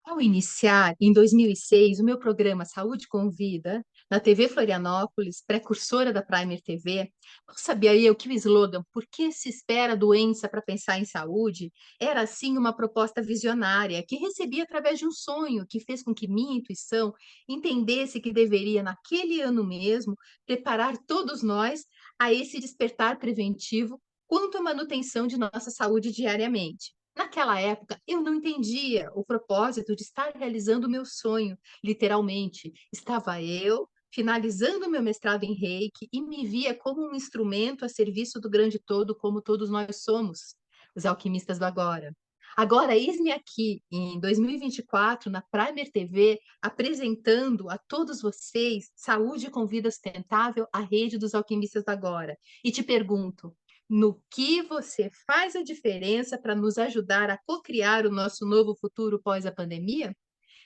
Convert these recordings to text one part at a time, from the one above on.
Ao iniciar, em 2006, o meu programa Saúde Convida, na TV Florianópolis, precursora da Primer TV, não sabia eu que o slogan "Por que se espera a doença para pensar em saúde?" era, assim, uma proposta visionária que recebi através de um sonho que fez com que minha intuição entendesse que deveria, naquele ano mesmo, preparar todos nós a esse despertar preventivo quanto à manutenção de nossa saúde diariamente. Naquela época, eu não entendia o propósito de estar realizando o meu sonho, literalmente. Estava eu finalizando o meu mestrado em Reiki e me via como um instrumento a serviço do grande todo, como todos nós somos, os alquimistas do agora. Agora, eis-me aqui, em 2024, na Primer TV, apresentando a todos vocês Saúde com Vida Sustentável, a rede dos alquimistas do agora. E te pergunto, no que você faz a diferença para nos ajudar a cocriar o nosso novo futuro pós a pandemia?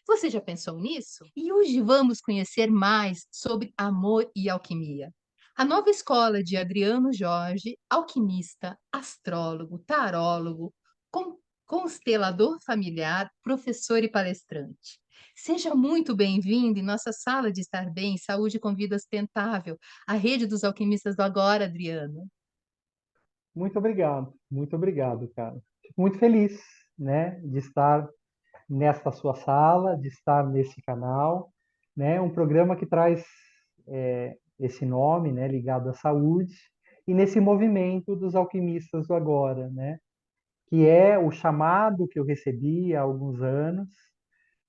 Você já pensou nisso? E hoje vamos conhecer mais sobre amor e alquimia. A nova escola de Adriano Jorge, alquimista, astrólogo, tarólogo, constelador familiar, professor e palestrante. Seja muito bem-vindo em nossa sala de estar bem, saúde com vida sustentável, a rede dos alquimistas do agora, Adriano. Muito obrigado, cara. Fico muito feliz, né, de estar nesta sua sala, de estar nesse canal, né, um programa que traz esse nome, né, ligado à saúde e nesse movimento dos alquimistas do agora, né, que é o chamado que eu recebi há alguns anos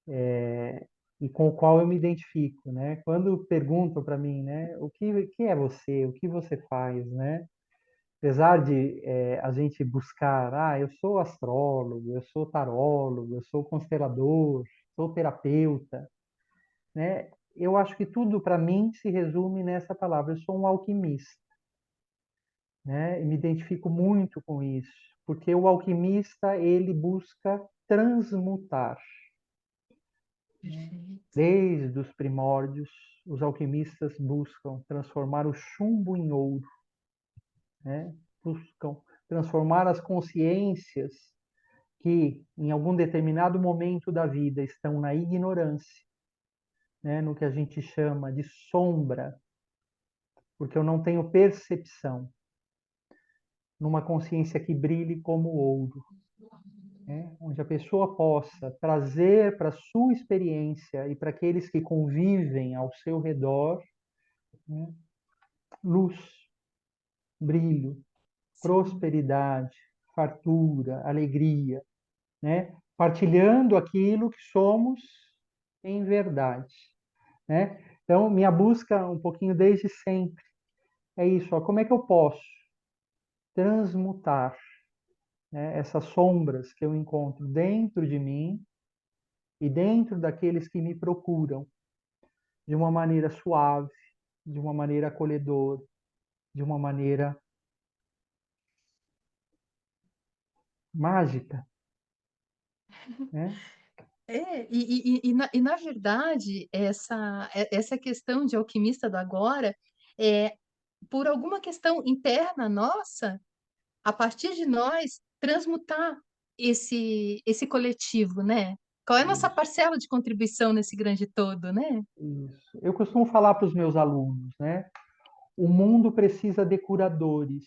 e com o qual eu me identifico, né? Quando perguntam para mim, né, o que é você, o que você faz, né? Apesar de a gente buscar, eu sou astrólogo, eu sou tarólogo, eu sou constelador, sou terapeuta, né? Eu acho que tudo para mim se resume nessa palavra. Eu sou um alquimista, né? E me identifico muito com isso, porque o alquimista ele busca transmutar, né? Perfeito. Desde os primórdios, os alquimistas buscam transformar o chumbo em ouro, né? Buscam transformar as consciências que, em algum determinado momento da vida, estão na ignorância, né? No que a gente chama de sombra, porque eu não tenho percepção, numa consciência que brilhe como ouro, né? Onde a pessoa possa trazer para a sua experiência e para aqueles que convivem ao seu redor, né? Luz, brilho, Sim. prosperidade, fartura, alegria, né? Partilhando aquilo que somos em verdade, né? Então, minha busca um pouquinho desde sempre é isso, ó, como é que eu posso transmutar, né, essas sombras que eu encontro dentro de mim e dentro daqueles que me procuram de uma maneira suave, de uma maneira acolhedora, de uma maneira mágica, né? Na verdade, essa questão de alquimista do agora, é, por alguma questão interna nossa, a partir de nós, transmutar esse coletivo, né? Qual é a nossa Isso, parcela de contribuição nesse grande todo, né? isso. Eu costumo falar para os meus alunos, né? O mundo precisa de curadores,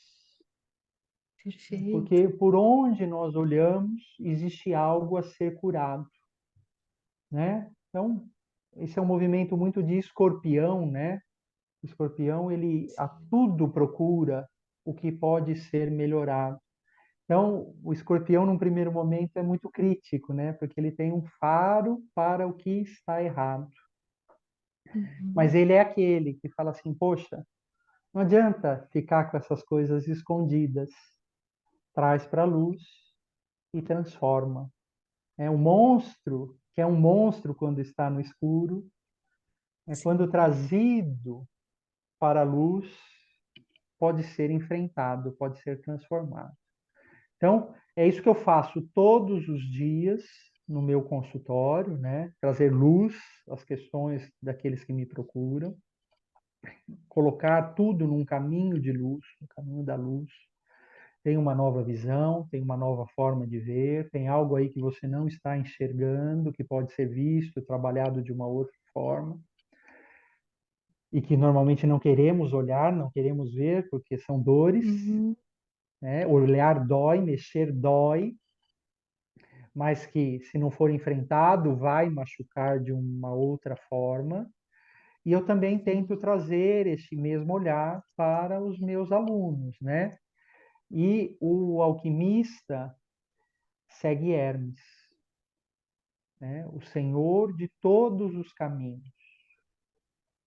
Perfeito. porque por onde nós olhamos existe algo a ser curado, né? Então, esse é um movimento muito de escorpião, né? O escorpião, ele a tudo procura o que pode ser melhorado. Então, o escorpião, num primeiro momento, é muito crítico, né? Porque ele tem um faro para o que está errado. Uhum. Mas ele é aquele que fala assim: poxa, não adianta ficar com essas coisas escondidas. Traz para a luz e transforma. É um monstro, que é um monstro quando está no escuro, é quando Sim. trazido para a luz, pode ser enfrentado, pode ser transformado. Então, é isso que eu faço todos os dias no meu consultório, né? Trazer luz às questões daqueles que me procuram, colocar tudo num caminho de luz, no caminho da luz, tem uma nova visão, tem uma nova forma de ver, tem algo aí que você não está enxergando, que pode ser visto, trabalhado de uma outra forma, e que normalmente não queremos olhar, não queremos ver, porque são dores, Uhum. né? Olhar dói, mexer dói, mas que, se não for enfrentado, vai machucar de uma outra forma. E eu também Sim. tento trazer esse mesmo olhar para os meus alunos, né? E o alquimista segue Hermes, né? O senhor de todos os caminhos.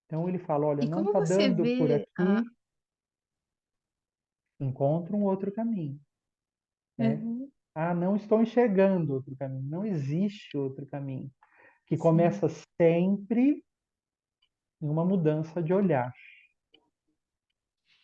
Então ele fala, olha, E não como está você dando por vê a. aqui, encontra um outro caminho, né? Uhum. Ah, não estou enxergando outro caminho. Não existe outro caminho. Que Sim. começa sempre em uma mudança de olhar.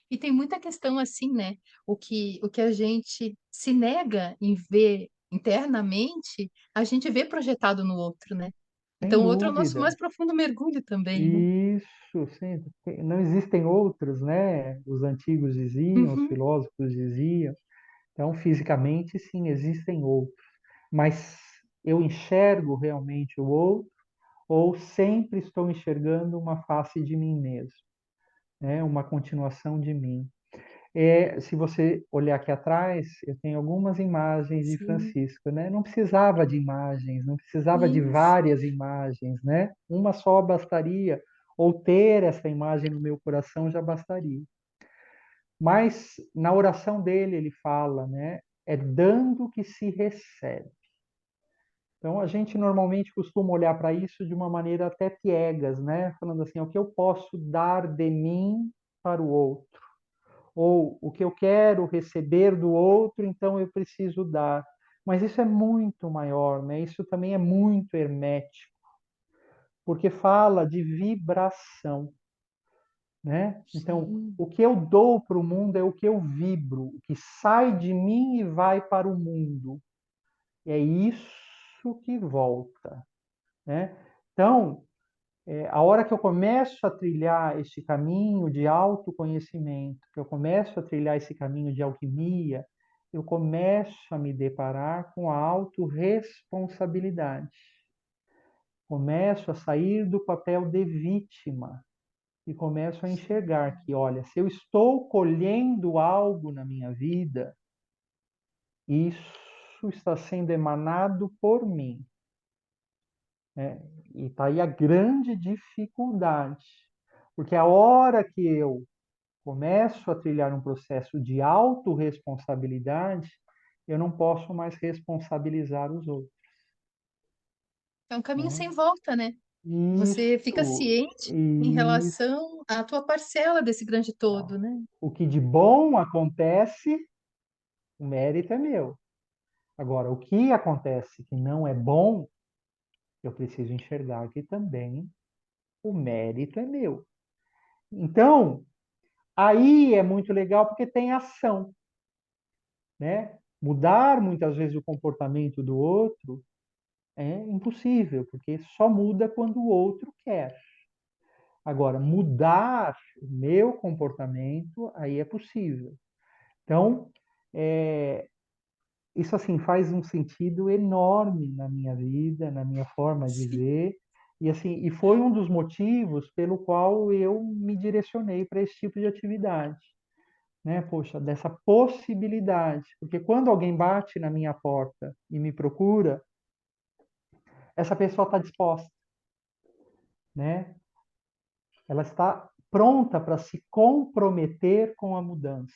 E tem muita questão assim, né? O que a gente se nega em ver internamente, a gente vê projetado no outro, né? Sem Então, o outro é o nosso dúvida. mais profundo mergulho também, né? Isso, sim. Não existem outros, né? Os antigos diziam, os Uhum. filósofos diziam. Então, fisicamente, sim, existem outros. Mas eu enxergo realmente o outro ou sempre estou enxergando uma face de mim mesmo, né? Uma continuação de mim. Se você olhar aqui atrás, eu tenho algumas imagens de Sim. Francisco, né? Não precisava de imagens, não precisava de Isso. várias imagens, né? Uma só bastaria, ou ter essa imagem no meu coração já bastaria. Mas na oração dele ele fala, né? É dando que se recebe. Então a gente normalmente costuma olhar para isso de uma maneira até piegas, né? Falando assim, o que eu posso dar de mim para o outro? Ou o que eu quero receber do outro, então eu preciso dar. Mas isso é muito maior, né? Isso também é muito hermético, porque fala de vibração, né? Então, Sim. o que eu dou para o mundo é o que eu vibro, o que sai de mim e vai para o mundo. É isso que volta, né? Então, a hora que eu começo a trilhar este caminho de autoconhecimento, que eu começo a trilhar esse caminho de alquimia, eu começo a me deparar com a autorresponsabilidade. Começo a sair do papel de vítima e começo a enxergar que, olha, se eu estou colhendo algo na minha vida, isso está sendo emanado por mim, né? E está aí a grande dificuldade, porque a hora que eu começo a trilhar um processo de autorresponsabilidade, eu não posso mais responsabilizar os outros, É um caminho né? sem volta, né? Você fica Isso, ciente em isso. relação à tua parcela desse grande todo, né? O que de bom acontece, o mérito é meu. Agora, o que acontece que não é bom, eu preciso enxergar que também o mérito é meu. Então, aí é muito legal porque tem ação, né? Mudar muitas vezes o comportamento do outro é impossível, porque só muda quando o outro quer. Agora, mudar o meu comportamento, aí é possível. Então, é, isso assim faz um sentido enorme na minha vida, na minha forma de Sim. ver, e assim, e foi um dos motivos pelo qual eu me direcionei para esse tipo de atividade, né? Poxa, dessa possibilidade, porque quando alguém bate na minha porta e me procura, essa pessoa está disposta, né? Ela está pronta para se comprometer com a mudança,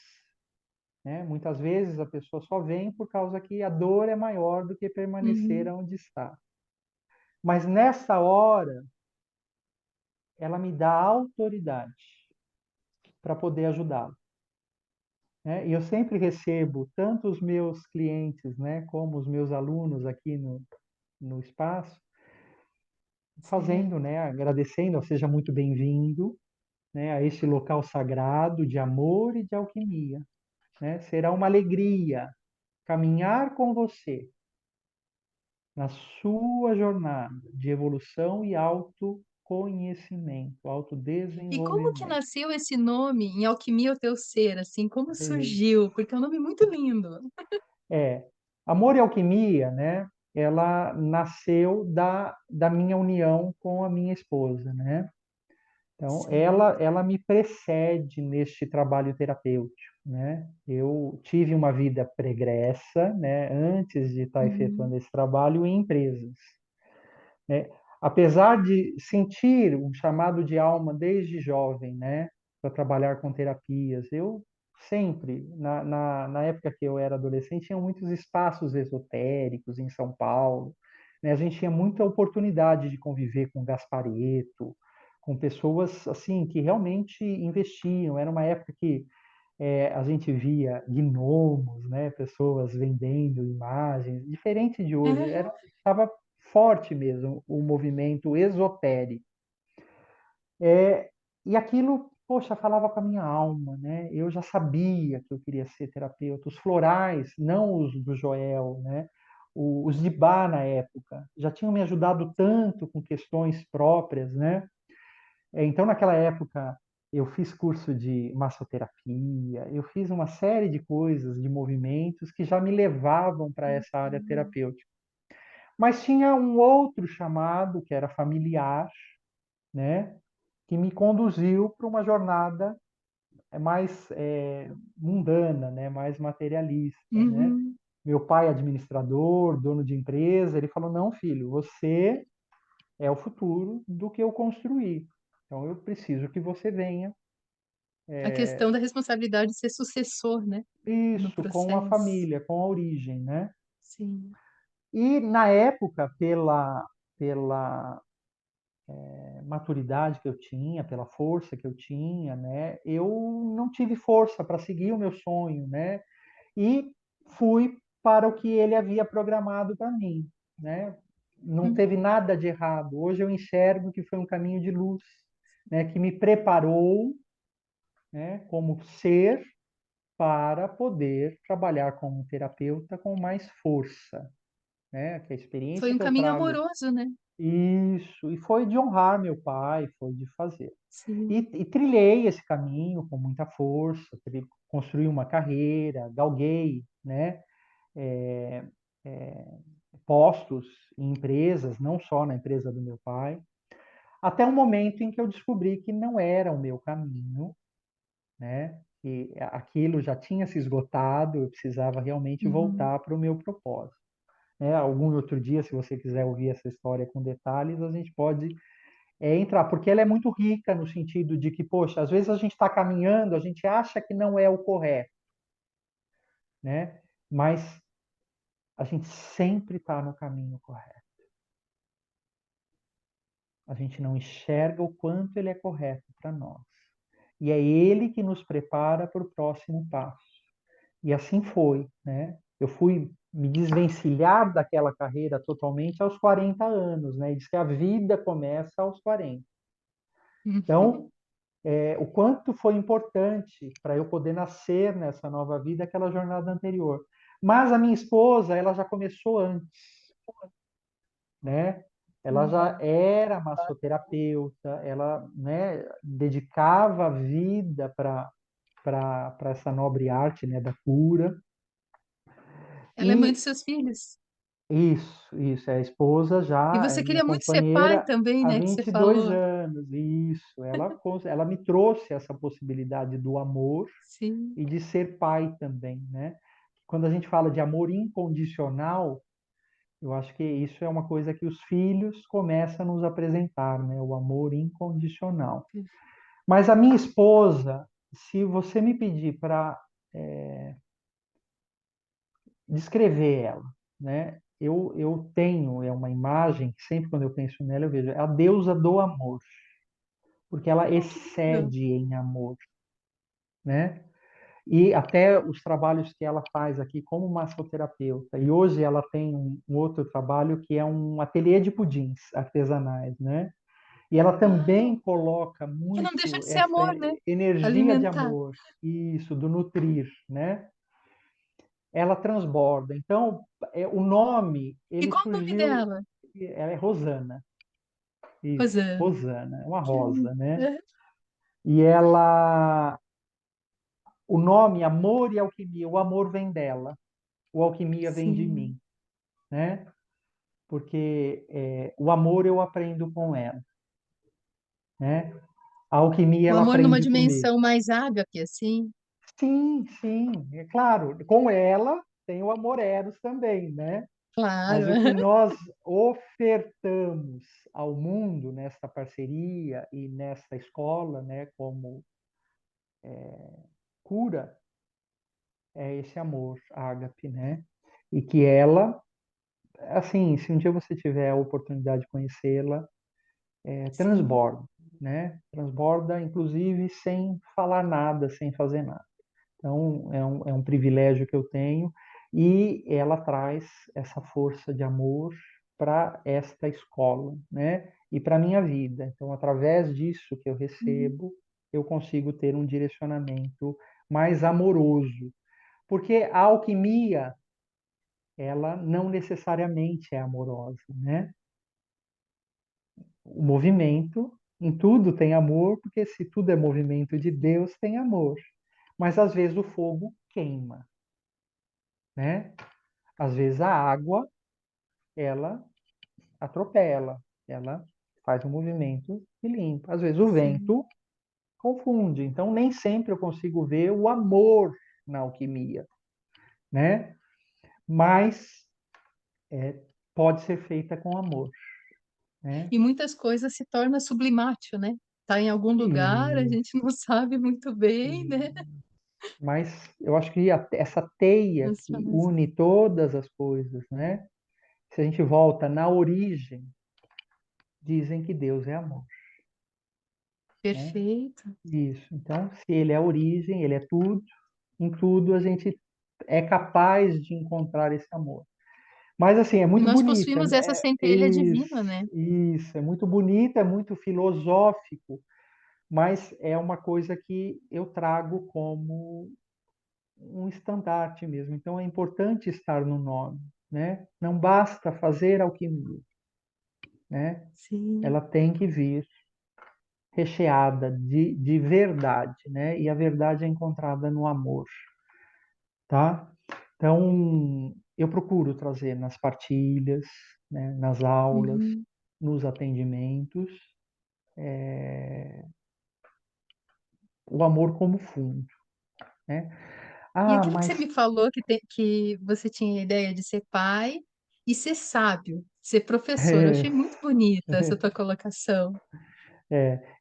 né? Muitas vezes a pessoa só vem por causa que a dor é maior do que permanecer Uhum. onde está. Mas nessa hora, ela me dá autoridade para poder ajudá-la, né? E eu sempre recebo tanto os meus clientes, né, como os meus alunos aqui no espaço, Sim. fazendo, né, agradecendo, seja muito bem-vindo, né, a este local sagrado de amor e de alquimia, né? Será uma alegria caminhar com você na sua jornada de evolução e autoconhecimento. autoconhecimento, E como que autodesenvolvimento. nasceu esse nome, Em Alquimia o Teu Ser, assim, como É, surgiu? Porque é um nome muito lindo. é. Amor e Alquimia, né? Ela nasceu da minha união com a minha esposa, né? Então, Sim. ela me precede neste trabalho terapêutico, né? Eu tive uma vida pregressa, né, antes de estar Uhum. efetuando esse trabalho em empresas, né? Apesar de sentir um chamado de alma desde jovem, né, para trabalhar com terapias, eu sempre, na época que eu era adolescente, tinha muitos espaços esotéricos em São Paulo, né? A gente tinha muita oportunidade de conviver com Gaspareto, com pessoas assim que realmente investiam. Era uma época que a gente via gnomos, né? Pessoas vendendo imagens, diferente de hoje. Aham. Estava forte mesmo o movimento esotérico. E aquilo, poxa, falava com a minha alma, né? Eu já sabia que eu queria ser terapeuta. Os florais, não os do Joel, né? Os de Bá na época, já tinham me ajudado tanto com questões próprias, né? Então, naquela época, eu fiz curso de massoterapia, eu fiz uma série de coisas, de movimentos que já me levavam para essa área Uhum. terapêutica. Mas tinha um outro chamado, que era familiar, né, que me conduziu para uma jornada mais mundana, né, mais materialista, né? Uhum. Meu pai, administrador, dono de empresa, ele falou: não, filho, você é o futuro do que eu construí. Então, eu preciso que você venha A questão da responsabilidade de ser sucessor, né, no isso com a processo. família, com a origem, né? Sim. E na época, pela maturidade que eu tinha, pela força que eu tinha, né? Eu não tive força para seguir o meu sonho, né? E fui para o que ele havia programado para mim, né? Não Hum. teve nada de errado. Hoje eu enxergo que foi um caminho de luz, né? Que me preparou, né? Como ser para poder trabalhar como terapeuta com mais força, né? Que a Foi experiência um que eu caminho trago, amoroso, né? isso, e foi de honrar meu pai, foi de fazer. Sim. E trilhei esse caminho com muita força, construí uma carreira, galguei, né? É, é, postos em empresas, não só na empresa do meu pai, até um momento em que eu descobri que não era o meu caminho, né? E aquilo já tinha se esgotado, eu precisava realmente Uhum. voltar para o meu propósito. Né? Algum outro dia, se você quiser ouvir essa história com detalhes, a gente pode entrar, porque ela é muito rica no sentido de que, poxa, às vezes a gente está caminhando, a gente acha que não é o correto, né? Mas a gente sempre está no caminho correto. A gente não enxerga o quanto ele é correto para nós. E é ele que nos prepara para o próximo passo. E assim foi, né? Eu fui me desvencilhar daquela carreira totalmente aos 40 anos, né? E diz que a vida começa aos 40. Uhum. Então, o quanto foi importante para eu poder nascer nessa nova vida aquela jornada anterior. Mas a minha esposa, ela já começou antes, né? Ela já Uhum. era massoterapeuta, ela, né, dedicava a vida para essa nobre arte, né, da cura. Ela é mãe dos E seus filhos. isso, é a esposa E já, é você minha queria muito ser pai companheira também, há né, que você 22 falou. anos, isso. Ela me trouxe essa possibilidade do amor Sim. e de ser pai também, né? Quando a gente fala de amor incondicional, eu acho que isso é uma coisa que os filhos começam a nos apresentar, né? O amor incondicional. Mas a minha esposa, se você me pedir para descrever ela, né? Eu tenho uma imagem que sempre quando eu penso nela eu vejo é a deusa do amor, porque ela Oh, que lindo. excede em amor, né? E até os trabalhos que ela faz aqui como massoterapeuta. E hoje ela tem um outro trabalho que é um ateliê de pudins artesanais, né? E ela também Ah, coloca que não deixa muito de ser essa amor, né? energia de Alimentar. amor, isso, do nutrir, né? Ela transborda. Então, o nome, E ele qual o nome surgiu, dela? ela é Rosana. Isso, Rosana. Rosana, é uma Que lindo. rosa, né? E ela, o nome Amor e Alquimia, o amor vem dela, o alquimia vem de Sim. mim, né? Porque o amor eu aprendo com ela, né? A alquimia O ela amor numa aprende comigo. dimensão mais ágape, assim. Sim, sim, é claro. Com ela tem o amor eros também, né? Mas o que Claro. nós ofertamos ao mundo nesta parceria e nesta escola, né, como cura, é esse amor ágape, né? E que ela, assim, se um dia você tiver a oportunidade de conhecê-la, Sim. transborda, né? Transborda, inclusive, sem falar nada, sem fazer nada. Então, é um privilégio que eu tenho e ela traz essa força de amor para esta escola, né? E para a minha vida. Então, através disso que eu Uhum. recebo, eu consigo ter um direcionamento mais amoroso. Porque a alquimia, ela não necessariamente é amorosa, né? O movimento, em tudo tem amor, porque se tudo é movimento de Deus, tem amor. Mas às vezes o fogo queima, né? Às vezes a água, ela atropela, ela faz um movimento e limpa. Às vezes o Sim. vento confunde. Então nem sempre eu consigo ver o amor na alquimia, né? Mas pode ser feita com amor, né? E muitas coisas se tornam sublimátil, né? Tá em algum lugar, a E, gente não sabe muito bem, e, né? mas eu acho que essa teia que Transformação. une todas as coisas, né? Se a gente volta na origem, dizem que Deus é amor, né? Perfeito. Isso. Então, se ele é a origem, ele é tudo, em tudo a gente é capaz de encontrar esse amor. Mas assim, é E muito nós bonito, possuímos essa centelha divina, né? isso, é muito bonito, é muito filosófico, mas é uma coisa que eu trago como um estandarte mesmo. Então é importante estar no nome, né? Não basta fazer alquimia, né? Sim. Ela tem que vir recheada de verdade, né? E a verdade é encontrada no amor, tá? Então, eu procuro trazer nas partilhas, né, nas aulas, Uhum. nos atendimentos, o amor como fundo, né? E Ah, aquilo que você mas me falou que você tinha a ideia de ser pai e ser sábio, ser professor. Eu é, achei muito bonita essa tua colocação.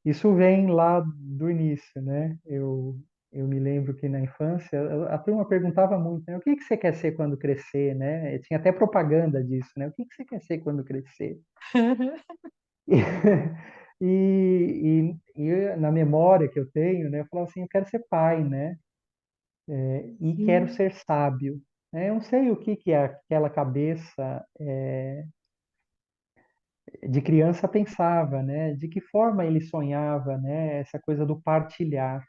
isso vem lá do início, né? Eu me lembro que na infância a turma perguntava muito, né? O que que você quer ser quando crescer, né? Tinha até propaganda disso, né? O que que você quer ser quando crescer? E na memória que eu tenho, né, eu falava assim, eu quero ser pai, né? E quero Sim. ser sábio. Né? Eu não sei o que que aquela cabeça de criança pensava, né? De que forma ele sonhava, né? Essa coisa do partilhar.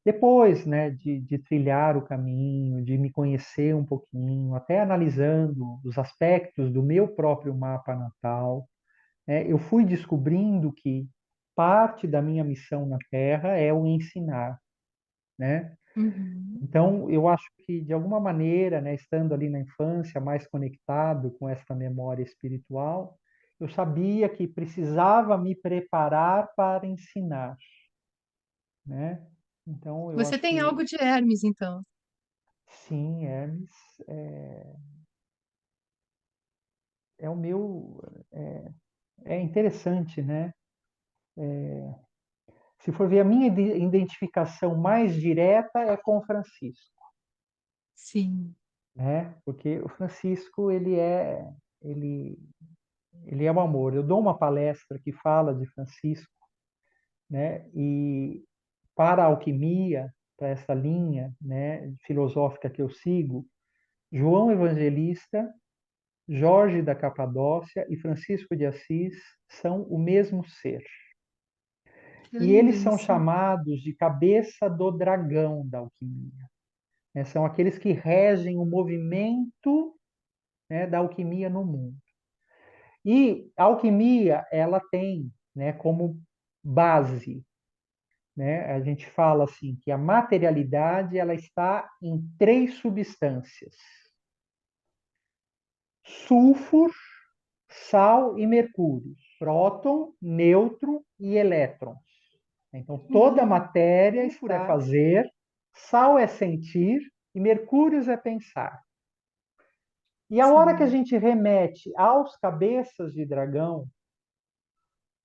Depois, né, de trilhar o caminho, de me conhecer um pouquinho, até analisando os aspectos do meu próprio mapa natal, eu fui descobrindo que parte da minha missão na Terra é o ensinar, né? Uhum. Então, eu acho que, de alguma maneira, né, estando ali na infância, mais conectado com essa memória espiritual, eu sabia que precisava me preparar para ensinar, né? Então, eu Você acho tem que, algo de Hermes, então. sim, Hermes é o meu... É interessante, né? Se for ver, a minha identificação mais direta é com o Francisco, Sim. né? Porque o Francisco, ele, ele é o amor. Eu dou uma palestra que fala de Francisco, né? E para a alquimia, para essa linha, né, filosófica que eu sigo, João Evangelista, Jorge da Capadócia e Francisco de Assis são o mesmo ser. Que E lindo eles são isso. chamados de cabeça do dragão da alquimia, né? São aqueles que regem o movimento, né, da alquimia no mundo. E a alquimia, ela tem, né, como base, né, a gente fala assim, que a materialidade, ela está em três substâncias: sulfur, sal e mercúrio, próton, nêutron e elétrons. Então, toda a Uhum. matéria está fazer, sal é sentir e mercúrio é pensar. E a hora que a Sim. gente remete aos cabeças de dragão,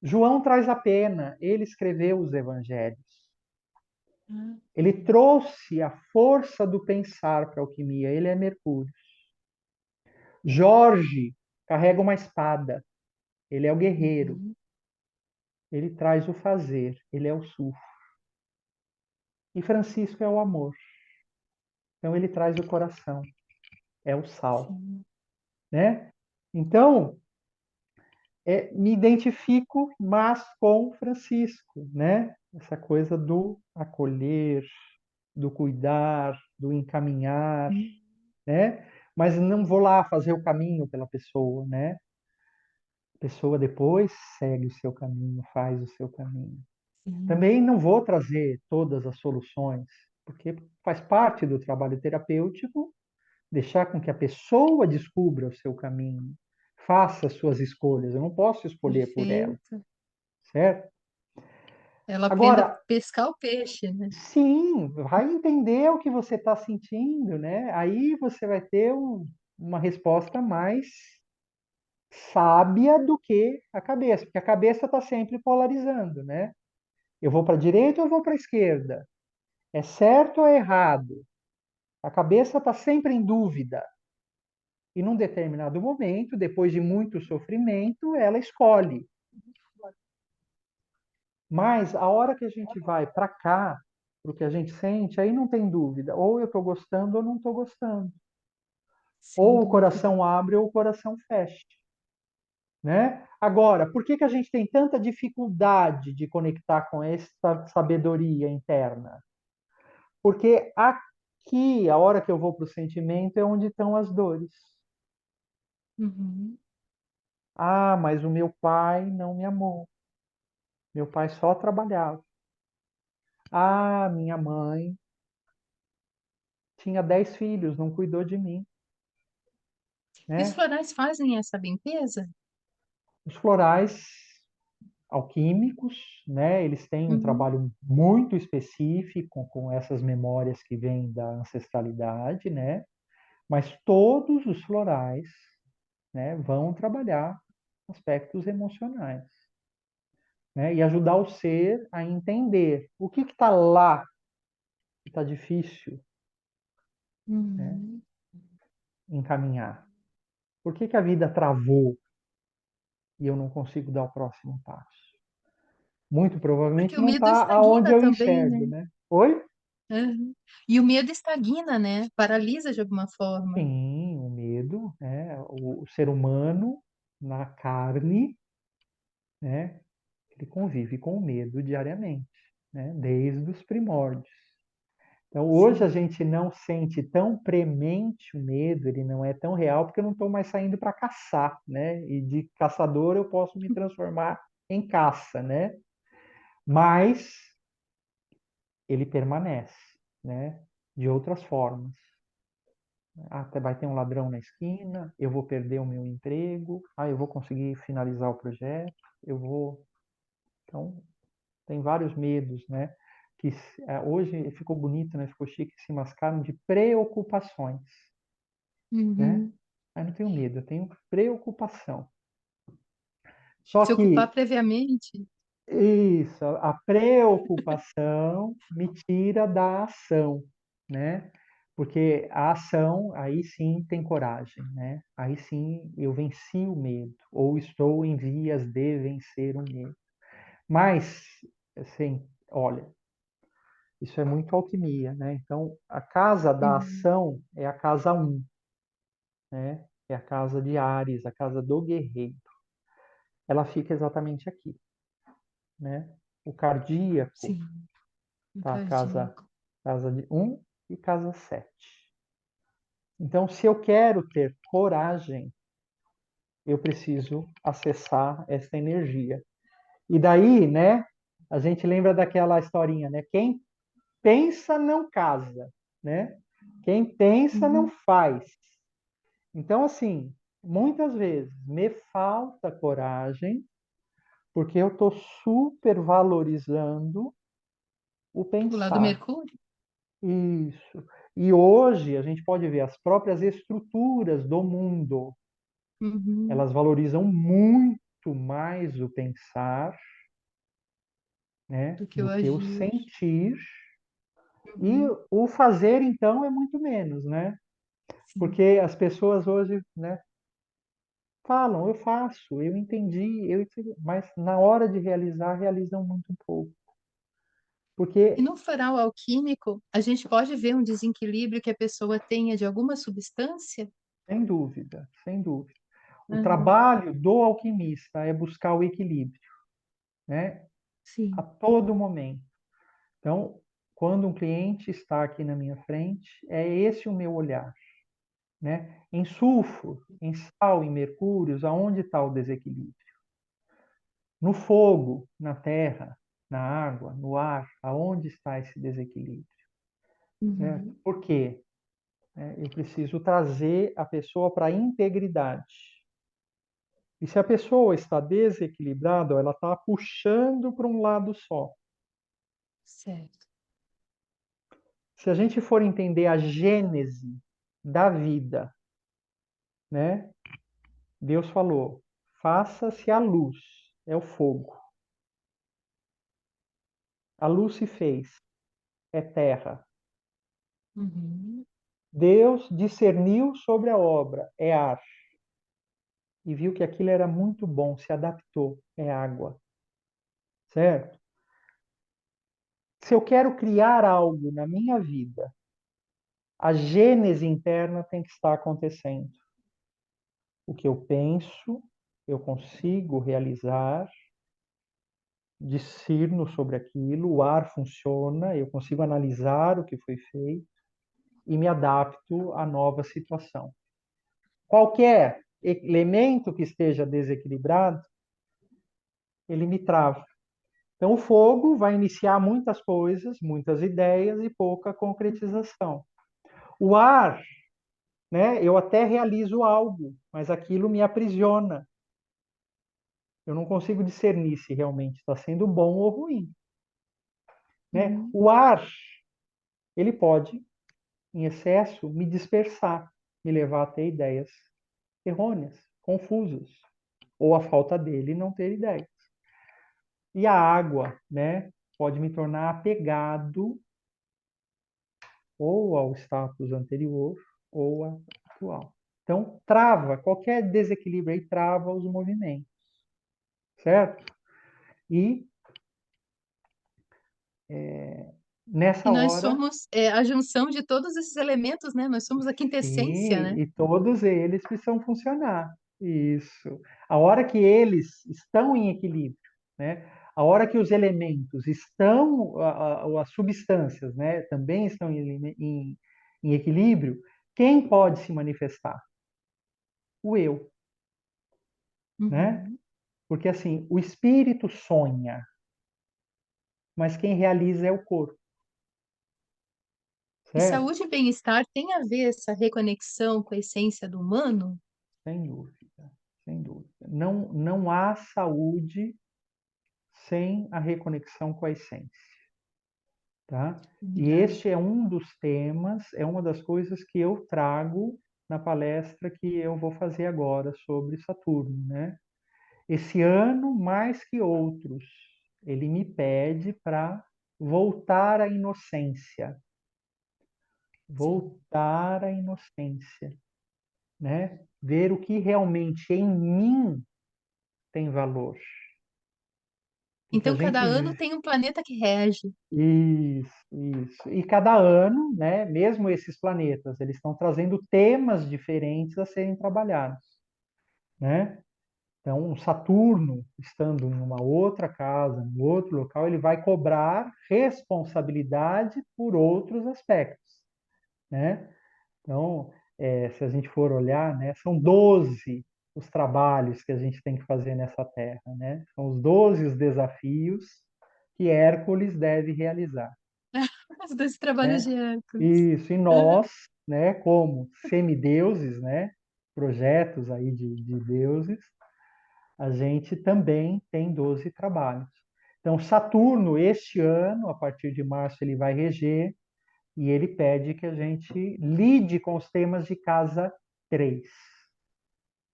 João traz a pena, ele escreveu os evangelhos. Ah, Ele trouxe a força do pensar para a alquimia, ele é Mercúrio. Jorge carrega uma espada, ele é o guerreiro. uhum. Ele traz o fazer, ele é o sul. E Francisco é o amor. Então ele traz o coração, é o sal, Sim. né? Então, me identifico mais com Francisco, né? Essa coisa do acolher, do cuidar, do encaminhar, Uhum. né? Mas não vou lá fazer o caminho pela pessoa, né? A pessoa depois segue o seu caminho, faz o seu caminho. Sim. Também não vou trazer todas as soluções, porque faz parte do trabalho terapêutico deixar com que a pessoa descubra o seu caminho, faça as suas escolhas. Eu não posso escolher por ela, Perfeito. certo? Ela aprende a Agora, pescar o peixe, né? sim, vai entender o que você está sentindo, né? Aí você vai ter uma resposta mais sábia do que a cabeça, porque a cabeça está sempre polarizando, né? Eu vou para a direita ou eu vou para a esquerda? É certo ou é errado? A cabeça está sempre em dúvida. E num determinado momento, depois de muito sofrimento, ela escolhe. Mas a hora que a gente vai para cá, para o que a gente sente, aí não tem dúvida. Ou eu estou gostando ou não estou gostando. Sem Ou o dúvida. coração abre ou o coração fecha. Né? Agora, por que, que a gente tem tanta dificuldade de conectar com essa sabedoria interna? Porque aqui, a hora que eu vou para o sentimento, é onde estão as dores. Uhum. Ah, mas o meu pai não me amou. Meu pai só trabalhava. Ah, minha mãe tinha 10 filhos, não cuidou de mim, E os né? florais fazem essa limpeza? Os florais alquímicos, né? Eles têm um Uhum. trabalho muito específico com essas memórias que vêm da ancestralidade, né? Mas todos os florais, né, vão trabalhar aspectos emocionais, né? E ajudar o ser a entender o que está lá que está difícil, né? Uhum. Encaminhar. Por que, que a vida travou e eu não consigo dar o próximo passo? Muito Porque provavelmente o não medo está aonde estagna eu também, né? enxergo, né? Oi? Uhum. E o medo estagna, né? Paralisa de alguma forma. Sim, o medo, né? O ser humano na carne, né? Ele convive com o medo diariamente, né? Desde os primórdios. Então, hoje a Sim. gente não sente tão premente o medo, ele não é tão real, porque eu não estou mais saindo para caçar, né? E de caçador eu posso me transformar em caça, né? Mas ele permanece, né? De outras formas. Até vai ter um ladrão na esquina, eu vou perder o meu emprego, eu vou conseguir finalizar o projeto, eu vou. Então, tem vários medos, né? Que hoje ficou bonito, né? Ficou chique, se mascaram de preocupações, né? Uhum. Aí não tenho medo, eu tenho preocupação. Só Se ocupar que previamente. isso, a preocupação me tira da ação, né? Porque a ação, aí sim tem coragem, né? Aí sim eu venci o medo, ou estou em vias de vencer o medo. Mas, assim, olha, isso é muito alquimia, né? Então, a casa da Uhum. ação é a casa um, né? É a casa de Ares, a casa do guerreiro. Ela fica exatamente aqui, né? O cardíaco Sim, um tá? cardíaco. Casa de um e casa 7. Então, se eu quero ter coragem, eu preciso acessar essa energia. E daí, né, a gente lembra daquela historinha, né? Quem pensa não casa, né? Quem pensa não Uhum. faz. Então, assim, muitas vezes me falta coragem porque eu estou super valorizando o O lado pensar. Mercúrio? Isso. E hoje a gente pode ver as próprias estruturas do mundo, Uhum. elas valorizam muito mais o pensar, né, Do que o do que o agir. sentir. E Uhum. o fazer, então, é muito menos, né? Sim. Porque as pessoas hoje, né, falam, eu faço, eu entendi, mas na hora de realizar, realizam muito pouco. E Porque, no farol alquímico, a gente pode ver um desequilíbrio que a pessoa tenha de alguma substância? sem dúvida, sem dúvida, o Uhum. trabalho do alquimista é buscar o equilíbrio, né? A Sim. todo momento. Então, quando um cliente está aqui na minha frente, é esse o meu olhar, né? Em sulfuro, em sal, em mercúrios, aonde está o desequilíbrio? No fogo, na terra, na água, no ar, aonde está esse desequilíbrio? Certo? Uhum. Por quê? Eu preciso trazer a pessoa para a integridade. E se a pessoa está desequilibrada, ela está puxando para um lado só. Certo. Se a gente for entender a gênese da vida, né? Deus falou: faça-se a luz, é o fogo. A luz se fez, é terra. Uhum. Deus discerniu sobre a obra, é ar. E viu que aquilo era muito bom, se adaptou, é água. Certo? Se eu quero criar algo na minha vida, a gênese interna tem que estar acontecendo. O que eu penso, eu consigo realizar, discerno sobre aquilo, o ar funciona, eu consigo analisar o que foi feito e me adapto à nova situação. Qualquer elemento que esteja desequilibrado, ele me trava. Então, o fogo vai iniciar muitas coisas, muitas ideias e pouca concretização. O ar, né, eu até realizo algo, mas aquilo me aprisiona. Eu não consigo discernir se realmente está sendo bom ou ruim. Né? Uhum. O ar, ele pode, em excesso, me dispersar, me levar a ter ideias errôneas, confusas, ou a falta dele não ter ideias. E a água, né, pode me tornar apegado ou ao status anterior ou ao atual. Então, trava, qualquer desequilíbrio aí trava os movimentos, certo? E E nessa nós hora, somos a junção de todos esses elementos, né? Nós somos a quintessência, sim, né? e todos eles precisam funcionar. Isso. A hora que eles estão em equilíbrio, né? A hora que os elementos estão, as substâncias, né, também estão em equilíbrio, quem pode se manifestar? O eu, né? Uhum. Porque assim, o espírito sonha, mas quem realiza é o corpo, E certo? saúde e bem-estar tem a ver essa reconexão com a essência do humano? Sem dúvida, sem dúvida. Não, não há saúde sem a reconexão com a essência, tá? E Verdade. este é um dos temas, é uma das coisas que eu trago na palestra que eu vou fazer agora sobre Saturno, né? Esse ano, mais que outros, ele me pede para voltar à inocência, Sim. voltar à inocência, né? Ver o que realmente em mim tem valor. Porque a Então, cada gente ano tem um planeta que rege. isso. E cada ano, né, mesmo esses planetas, eles estão trazendo temas diferentes a serem trabalhados, né? Então, o Saturno, estando em uma outra casa, em outro local, ele vai cobrar responsabilidade por outros aspectos, né? Então, se a gente for olhar, né, são 12 os trabalhos que a gente tem que fazer nessa terra, né? São os 12 os desafios que Hércules deve realizar, Os dois trabalhos né? de Hércules. Isso, e nós, né, como semideuses, né, projetos aí de deuses, a gente também tem 12 trabalhos. Então, Saturno, este ano, a partir de março, ele vai reger e ele pede que a gente lide com os temas de casa 3,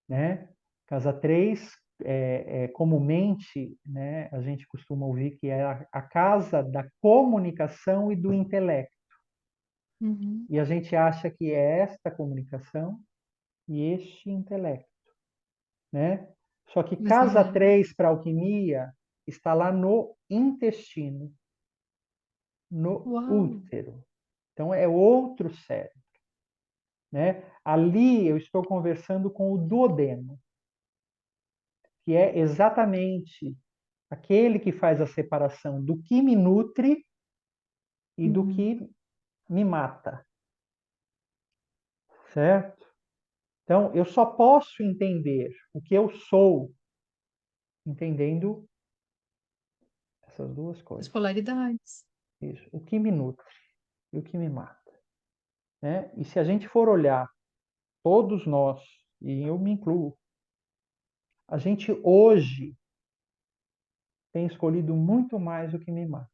né? Casa 3, comumente, né, a gente costuma ouvir que é a casa da comunicação e do intelecto. Uhum. E a gente acha que é esta comunicação e este intelecto, né? Só que Mas não casa é. 3 para alquimia está lá no intestino, no Uau! útero. Então é outro cérebro, né? Ali eu estou conversando com o duodeno, que é exatamente aquele que faz a separação do que me nutre e do Uhum. que me mata, certo? Então, eu só posso entender o que eu sou entendendo essas duas As coisas. polaridades. Isso, o que me nutre e o que me mata, né? E se a gente for olhar, todos nós, e eu me incluo, a gente hoje tem escolhido muito mais o que me mata,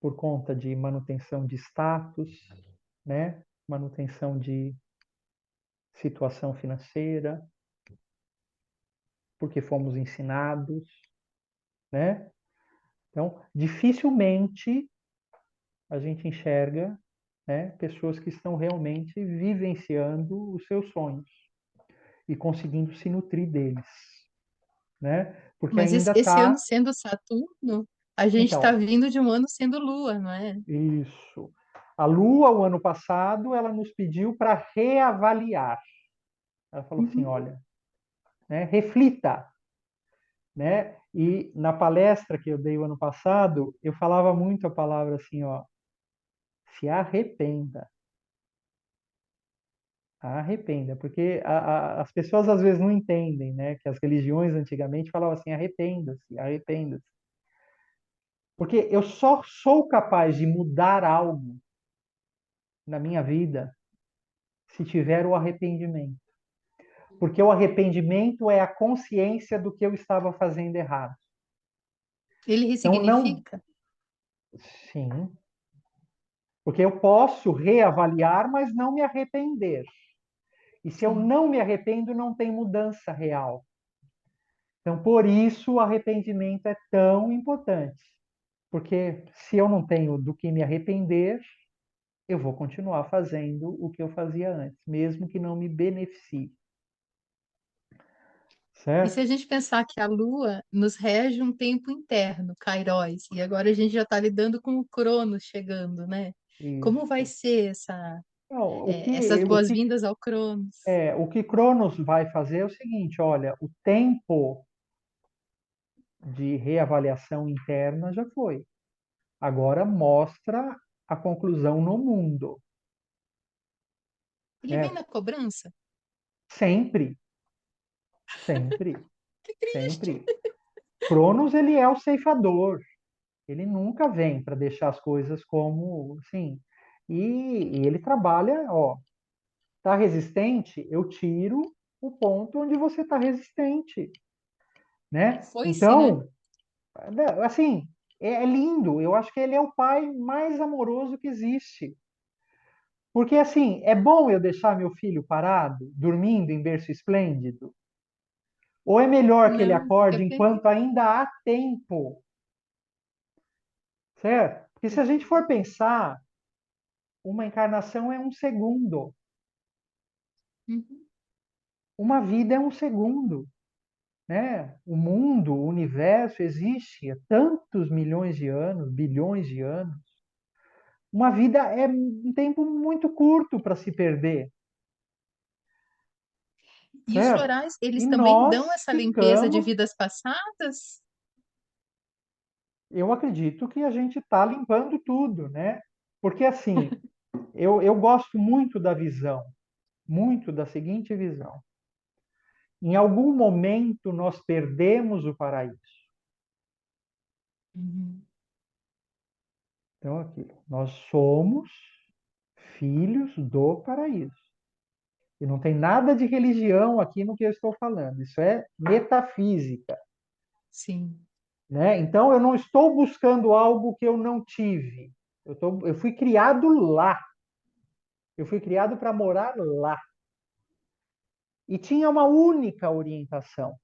por conta de manutenção de status, né? Manutenção de situação financeira, porque fomos ensinados, né? Então, dificilmente a gente enxerga, né, pessoas que estão realmente vivenciando os seus sonhos e conseguindo se nutrir deles, né? Porque Mas ainda esse ano está. sendo Saturno, a gente está Então, vindo de um ano sendo Lua, não é? isso. A Lua, o ano passado, ela nos pediu para reavaliar. Ela falou assim, Uhum. olha, né, reflita, né? E na palestra que eu dei o ano passado, eu falava muito a palavra assim, ó, se arrependa. Arrependa, porque as pessoas às vezes não entendem, né? Que as religiões antigamente falavam assim, arrependa-se, arrependa-se. Porque eu só sou capaz de mudar algo na minha vida se tiver o arrependimento. Porque o arrependimento é a consciência do que eu estava fazendo errado. Ele Então, não. ressignifica? Sim. Porque eu posso reavaliar, mas não me arrepender. E se eu Sim. não me arrependo, não tem mudança real. Então, por isso, o arrependimento é tão importante. Porque se eu não tenho do que me arrepender, eu vou continuar fazendo o que eu fazia antes, mesmo que não me beneficie. E se a Certo? gente pensar que a Lua nos rege um tempo interno, Kairos, e agora a gente já está lidando com o Cronos chegando, né? Como vai Isso. ser Não, essas boas-vindas ao Cronos? o que Cronos vai fazer é o seguinte: olha, o tempo de reavaliação interna já foi. Agora mostra a conclusão no mundo. Ele vem na Certo? cobrança? Sempre, sempre, Que triste! sempre. Cronos, ele é o ceifador. Ele nunca vem para deixar as coisas como, assim. E ele trabalha, ó, tá resistente? Eu tiro o ponto onde você está resistente, né? Foi-se, né? Então, assim, é lindo. Eu acho que ele é o pai mais amoroso que existe. Porque, assim, é bom eu deixar meu filho parado, dormindo em berço esplêndido? Ou é melhor que ele Não, fica acorde feliz. enquanto ainda há tempo, certo? Porque se a gente for pensar, uma encarnação é um segundo, Uhum. uma vida é um segundo, né? O mundo, o universo existe há tantos milhões de anos, bilhões de anos. Uma vida é um tempo muito curto para se perder, E os certo? florais, eles E também nós dão essa limpeza de ficamos, vidas passadas? eu acredito que a gente está limpando tudo, né? Porque assim, eu gosto muito da visão. muito da seguinte visão: em algum momento nós perdemos o paraíso. Uhum. Então, aquilo, nós somos filhos do paraíso. E não tem nada de religião aqui no que eu estou falando. Isso é metafísica, Sim. né? Então, eu não estou buscando algo que eu não tive. Eu fui criado lá. Eu fui criado para morar lá. E tinha uma única orientação: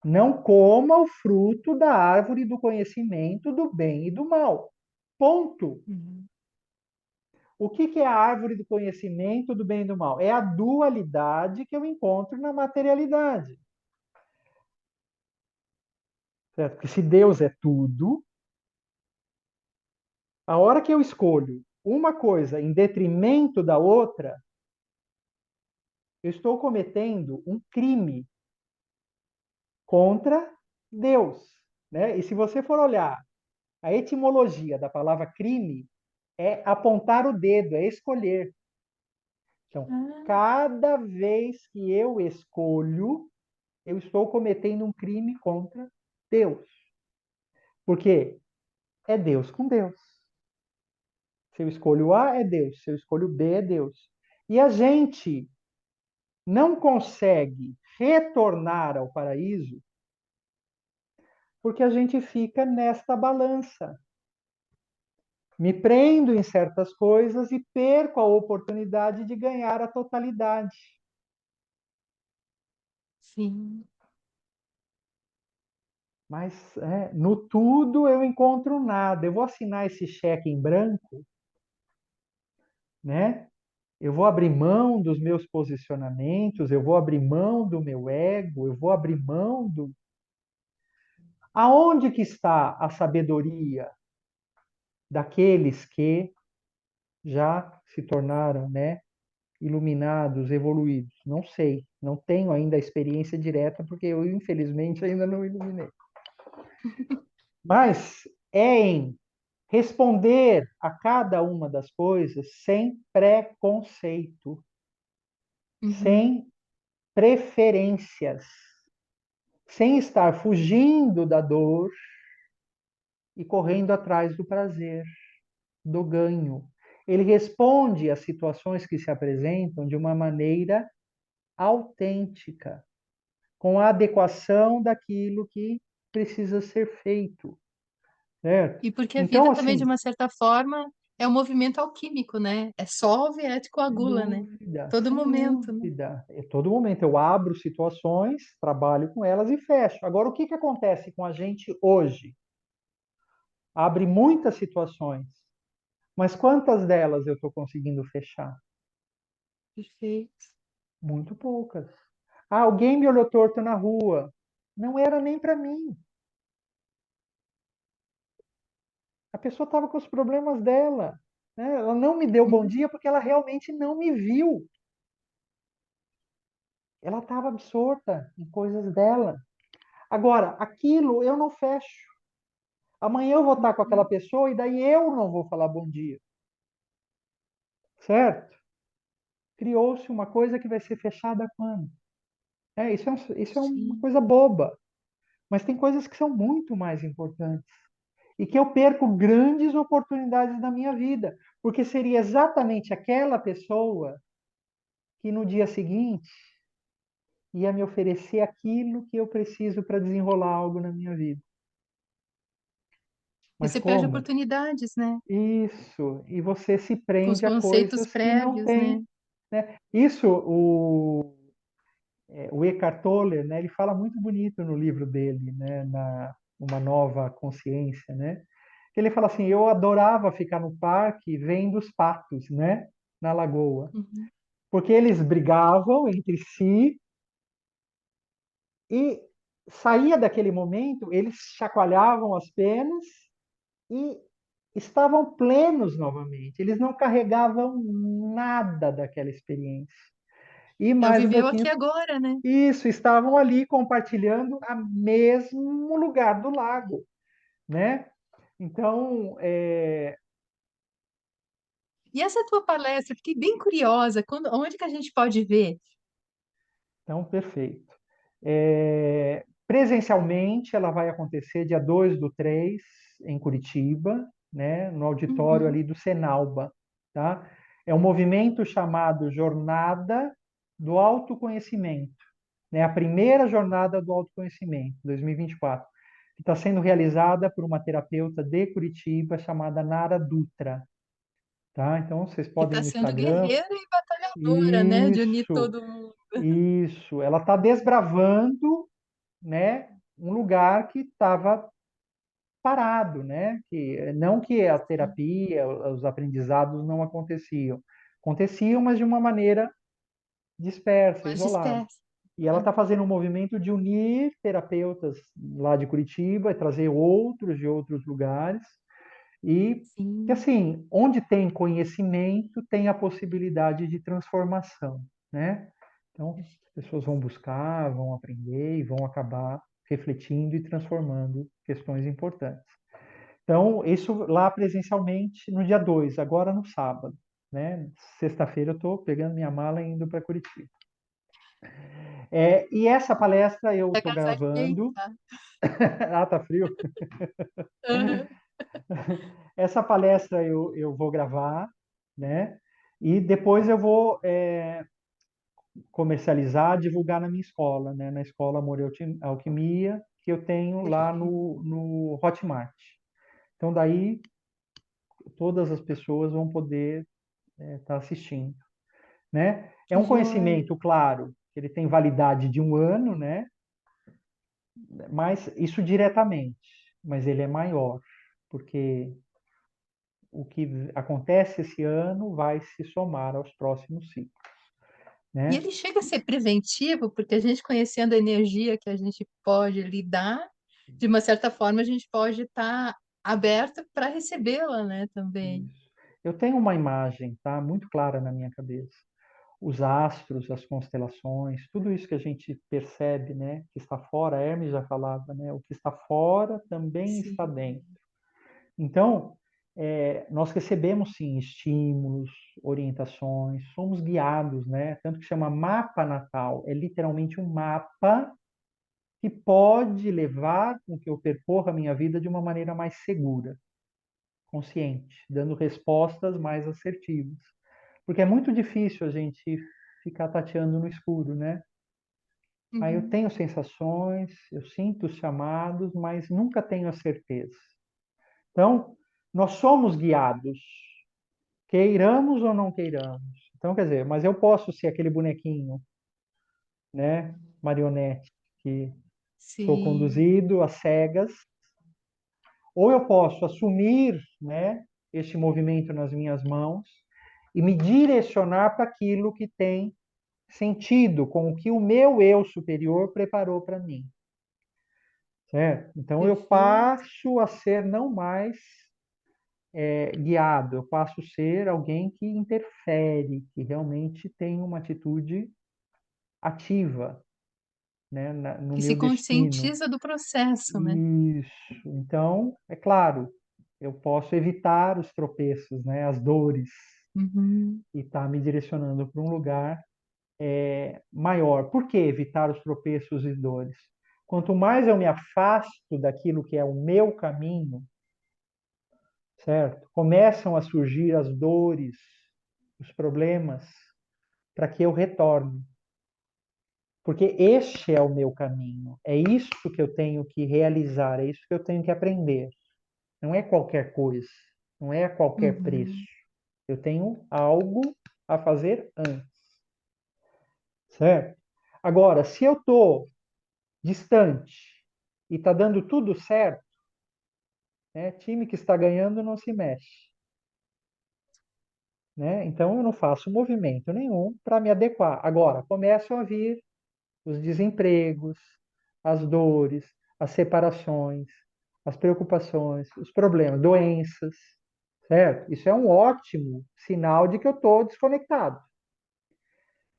não coma o fruto da árvore do conhecimento do bem e do mal. Ponto. Uhum. O que é a árvore do conhecimento do bem e do mal? É a dualidade que eu encontro na materialidade. Certo? Porque se Deus é tudo, a hora que eu escolho uma coisa em detrimento da outra, eu estou cometendo um crime contra Deus. Né? E se você for olhar a etimologia da palavra crime, é apontar o dedo, é escolher. Então, Ah, cada vez que eu escolho, eu estou cometendo um crime contra Deus. Porque é Deus com Deus. Se eu escolho A, é Deus. Se eu escolho B, é Deus. E a gente não consegue retornar ao paraíso porque a gente fica nesta balança. Me prendo em certas coisas e perco a oportunidade de ganhar a totalidade. sim. Mas no tudo eu encontro nada. Eu vou assinar esse cheque em branco, né? Eu vou abrir mão dos meus posicionamentos, eu vou abrir mão do meu ego, eu vou abrir mão do. Aonde que está a sabedoria daqueles que já se tornaram, né, iluminados, evoluídos? Não sei, não tenho ainda a experiência direta porque eu infelizmente ainda não iluminei. Mas é em responder a cada uma das coisas sem preconceito, Uhum. sem preferências, sem estar fugindo da dor e correndo atrás do prazer, do ganho. Ele responde às situações que se apresentam de uma maneira autêntica, com a adequação daquilo que precisa ser feito, certo? E porque a Então, vida também, de assim, uma certa forma, é um movimento alquímico, né? É solve, é sem coagula, né? dúvida, Todo sem momento, né? dúvida. Em todo momento eu abro situações, trabalho com elas e fecho. Agora, o que acontece com a gente hoje? Abre muitas situações, mas quantas delas eu estou conseguindo fechar? Perfeito. Muito poucas. Ah, alguém me olhou torto na rua. Não era nem para mim. A pessoa estava com os problemas dela. Né? Ela não me deu bom Uhum. dia porque ela realmente não me viu. Ela estava absorta em coisas dela. Agora, aquilo eu não fecho. Amanhã eu vou estar com aquela Uhum. pessoa e daí eu não vou falar bom dia. Certo? Criou-se uma coisa que vai ser fechada quando? Isso é uma Sim. coisa boba. Mas tem coisas que são muito mais importantes. E que eu perco grandes oportunidades na minha vida. Porque seria exatamente aquela pessoa que no dia seguinte ia me oferecer aquilo que eu preciso para desenrolar algo na minha vida. E Mas você perde como? oportunidades, né? Isso. E você se Com os prende a conceitos coisas que não prévios, né? tem. Né? Isso, o Eckhart Tolle, né, ele fala muito bonito no livro dele, né, na Uma Nova Consciência, né? Ele fala assim: eu adorava ficar no parque vendo os patos, né, na lagoa, Uhum. porque eles brigavam entre si e saía daquele momento, eles chacoalhavam as penas e estavam plenos novamente. Eles não carregavam nada daquela experiência. E É o mais um viveu pouquinho, aqui agora, né? isso, estavam ali compartilhando a mesmo lugar do lago, né? Então, E essa tua palestra, fiquei bem curiosa, onde que a gente pode ver? Então, perfeito. Presencialmente, ela vai acontecer dia 2/3, em Curitiba, né, no auditório Uhum. ali do Senalba, tá? É um movimento chamado Jornada do Autoconhecimento, né? A primeira jornada do autoconhecimento, 2024, que está sendo realizada por uma terapeuta de Curitiba chamada Nara Dutra, tá? Então, vocês Que podem ir está no sendo Instagram. guerreira e batalhadora, né? De unir Isso, todo mundo. isso. Ela está desbravando, né, um lugar que estava parado, né? Que não que a terapia, os aprendizados não aconteciam, aconteciam, mas de uma maneira dispersa, Mais isolada. dispersa. E ela Ah, está fazendo um movimento de unir terapeutas lá de Curitiba e trazer outros de outros lugares. E que sim. assim, onde tem conhecimento, tem a possibilidade de transformação, né? Então, as pessoas vão buscar, vão aprender e vão acabar refletindo e transformando questões importantes. Então, isso lá presencialmente no dia 2, agora no sábado, né? Sexta-feira eu estou pegando minha mala e indo para Curitiba. E essa palestra eu estou Agasalho quente, gravando. tá? Ah, tá frio. Aham. Essa palestra eu vou gravar, né? E depois eu vou comercializar, divulgar na minha escola, né? Na escola Amor e Alquimia, que eu tenho lá Perfeito. no Hotmart. Então, daí todas as pessoas vão poder estar assistindo, né? É Que um joia. conhecimento, claro, que ele tem validade de um ano, né? Mas isso diretamente, mas ele é maior, porque o que acontece esse ano vai se somar aos próximos ciclos, E né? ele chega a ser preventivo, porque a gente conhecendo a energia que a gente pode lidar, de uma certa forma a gente pode estar aberto para recebê-la, né, também. Isso. Eu tenho uma imagem, tá, muito clara na minha cabeça. Os astros, as constelações, tudo isso que a gente percebe, né, que está fora, Hermes já falava, né, o que está fora também está Sim. dentro. Então, nós recebemos sim estímulos, orientações, somos guiados, né? Tanto que chama mapa natal, é literalmente um mapa que pode levar com que eu percorra a minha vida de uma maneira mais segura, consciente, dando respostas mais assertivas. Porque é muito difícil a gente ficar tateando no escuro, né? Aí eu Uhum. tenho sensações, eu sinto os chamados, mas nunca tenho a certeza. Então, nós somos guiados, queiramos ou não queiramos. Então, quer dizer, mas eu posso ser aquele bonequinho, né, marionete, que sou Sim. conduzido às cegas, ou eu posso assumir, né, este movimento nas minhas mãos e me direcionar para aquilo que tem sentido com o que o meu eu superior preparou para mim, certo? Então eu Perfeito. passo a ser não mais guiado, eu passo a ser alguém que interfere, que realmente tem uma atitude ativa, né, no Que se meu destino. conscientiza do processo, né? Isso. Então, é claro, eu posso evitar os tropeços, né, as dores, Uhum. e estar me direcionando para um lugar maior. Por que evitar os tropeços e dores? Quanto mais eu me afasto daquilo que é o meu caminho, certo? Começam a surgir as dores, os problemas, para que eu retorne. Porque este é o meu caminho, é isso que eu tenho que realizar, é isso que eu tenho que aprender. Não é qualquer coisa, não é a qualquer preço. Uhum. Eu tenho algo a fazer antes, certo? Agora, se eu estou distante e está dando tudo certo, né? Time que está ganhando não se mexe, né? Então eu não faço movimento nenhum para me adequar. Agora começam a vir os desempregos, as dores, as separações, as preocupações, os problemas, doenças, certo? Isso é um ótimo sinal de que eu estou desconectado,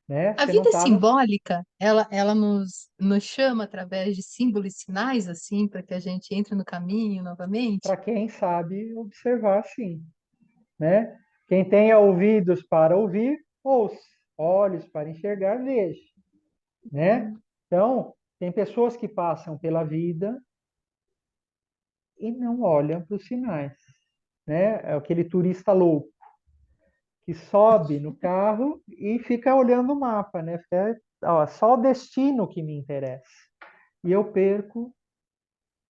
né? A Você não vida é está no. simbólica, ela nos chama através de símbolos e sinais, assim, para que a gente entre no caminho novamente. Para quem sabe observar, sim, né? Quem tenha ouvidos para ouvir, ouça. Olhos para enxergar, veja, né? Uhum. Então, tem pessoas que passam pela vida e não olham para os sinais, né? É aquele turista louco que sobe no carro e fica olhando o mapa, né? Fica, ó, só o destino que me interessa. E eu perco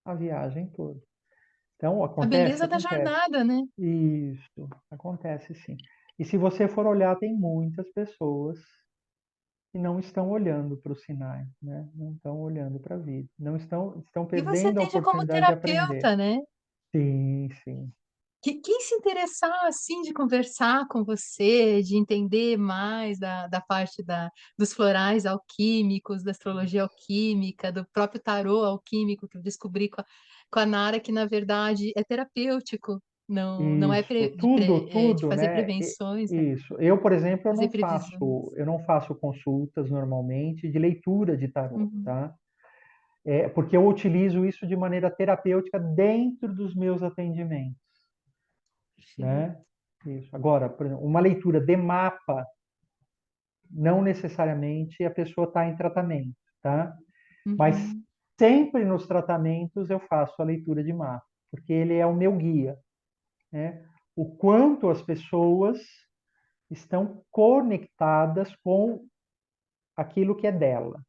a viagem toda. Então, A acontece? beleza da Acontece. jornada, né? Isso, acontece sim. E se você for olhar, tem muitas pessoas que não estão olhando para os sinais, né? Não estão olhando para a vida, não estão E você perdendo a atende como oportunidade de aprender. terapeuta, né? Sim, sim. Quem se interessar, assim, de conversar com você, de entender mais da parte dos florais alquímicos, da astrologia alquímica, do próprio tarô alquímico que eu descobri com a Nara, que na verdade é terapêutico, não é Isso, tudo, de tudo, fazer né? prevenções, né? Isso. Eu, por exemplo, Fazer previsões. eu não faço consultas normalmente de leitura de tarot, Uhum, tá? É, porque eu utilizo isso de maneira terapêutica dentro dos meus atendimentos, perfeito. né? Isso. Agora, por exemplo, uma leitura de mapa, não necessariamente a pessoa está em tratamento, tá? Mas Uhum, sempre nos tratamentos eu faço a leitura de mapa, porque ele é o meu guia, né? O quanto as pessoas estão conectadas com aquilo que é dela,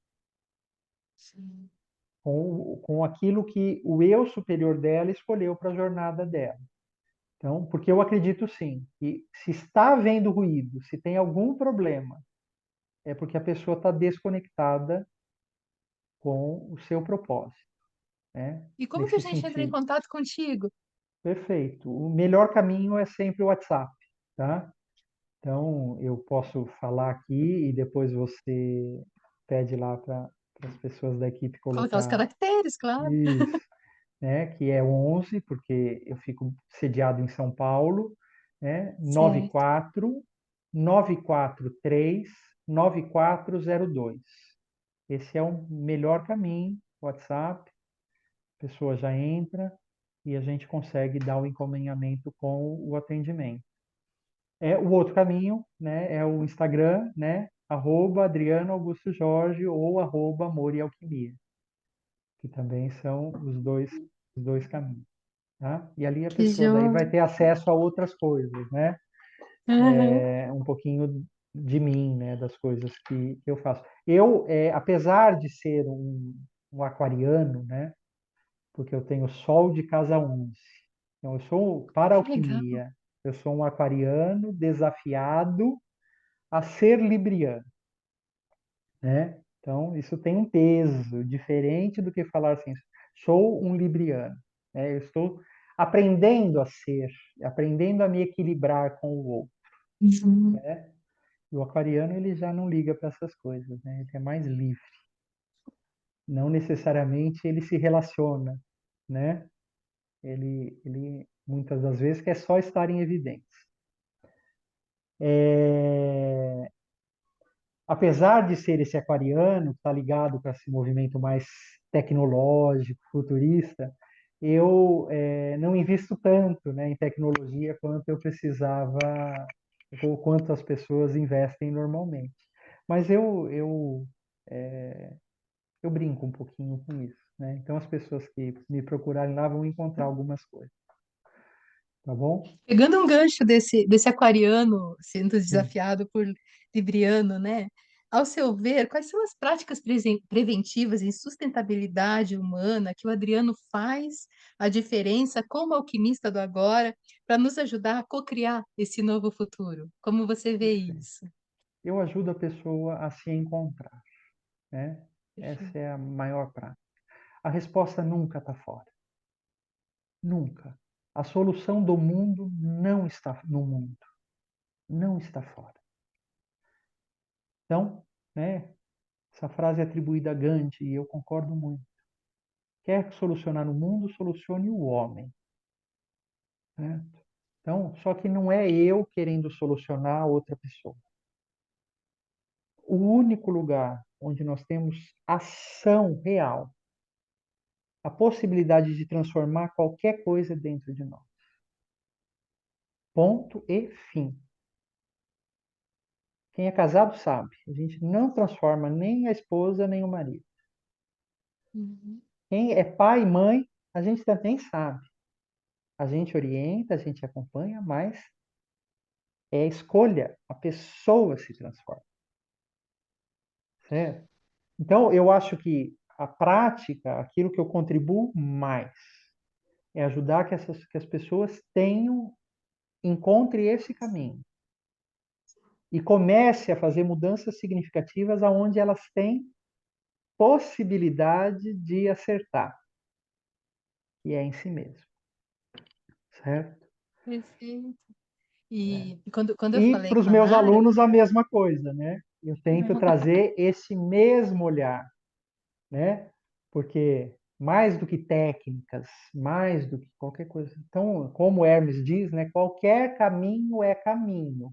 sim. com aquilo que o eu superior dela escolheu para a jornada dela. Então, porque eu acredito sim, que se está havendo ruído, se tem algum problema, é porque a pessoa está desconectada com o seu propósito, né? E como que a Nesse gente entra em sentido. contato contigo? Perfeito. O melhor caminho é sempre o WhatsApp, tá? Então, eu posso falar aqui e depois você pede lá para as pessoas da equipe Colocar os colocar caracteres, claro. isso, né? Que é 11, porque eu fico sediado em São Paulo, né? Certo. 94 943 9402. Esse é o melhor caminho, WhatsApp, a pessoa já entra e a gente consegue dar o encaminhamento com o atendimento. O outro caminho, né, é o Instagram, né, @Adriano Augusto Jorge ou @Amor e Alquimia, que também são os dois caminhos, tá? E ali a Que pessoa daí joia. vai ter acesso a outras coisas, né? Aham. Um pouquinho de mim, né, das coisas que eu faço. Apesar de ser um aquariano, né, porque eu tenho Sol de casa 11. Então, eu sou, para a Que legal. alquimia, eu sou um aquariano desafiado a ser libriano, né? Então, isso tem um peso diferente do que falar assim, sou um libriano, né? Eu estou aprendendo a ser, aprendendo a me equilibrar com o outro, Uhum. né? E o aquariano, ele já não liga para essas coisas, né? Ele é mais livre. Não necessariamente ele se relaciona, né? Ele muitas das vezes quer só estar em evidência. É, apesar de ser esse aquariano, que está ligado com esse movimento mais tecnológico, futurista, eu não invisto tanto, né, em tecnologia quanto eu precisava, ou quanto as pessoas investem normalmente. Mas eu brinco um pouquinho com isso, né? Então as pessoas que me procurarem lá vão encontrar algumas coisas, tá bom? Pegando um gancho desse aquariano sendo Sim. desafiado por libriano, né? Ao seu ver, quais são as práticas preventivas em sustentabilidade humana que o Adriano faz a diferença como alquimista do agora para nos ajudar a co-criar esse novo futuro? Como você vê Perfeito. isso? Eu ajudo a pessoa a se encontrar, né? Essa Perfeito. é a maior prática. A resposta nunca está fora. Nunca. A solução do mundo não está no mundo. Não está fora. Então, né, essa frase é atribuída a Gandhi e eu concordo muito. Quer solucionar o mundo, solucione o homem. Né? Então, só que não é eu querendo solucionar outra pessoa. O único lugar onde nós temos ação real, a possibilidade de transformar qualquer coisa dentro de nós. Ponto e fim. Quem é casado sabe, a gente não transforma nem a esposa nem o marido. Uhum. Quem é pai e mãe, a gente também sabe. A gente orienta, a gente acompanha, mas é a escolha, a pessoa se transforma. Certo? Então, eu acho que a prática, aquilo que eu contribuo mais, é ajudar que as pessoas encontrem esse caminho e comece a fazer mudanças significativas aonde elas têm possibilidade de acertar, que é em si mesmo, certo? Perfeito. É. E quando eu E falei para os com a meus Nara, alunos a mesma coisa, né? Eu tento trazer esse mesmo olhar, né? Porque mais do que técnicas, mais do que qualquer coisa. Então, como Hermes diz, né? Qualquer caminho é caminho,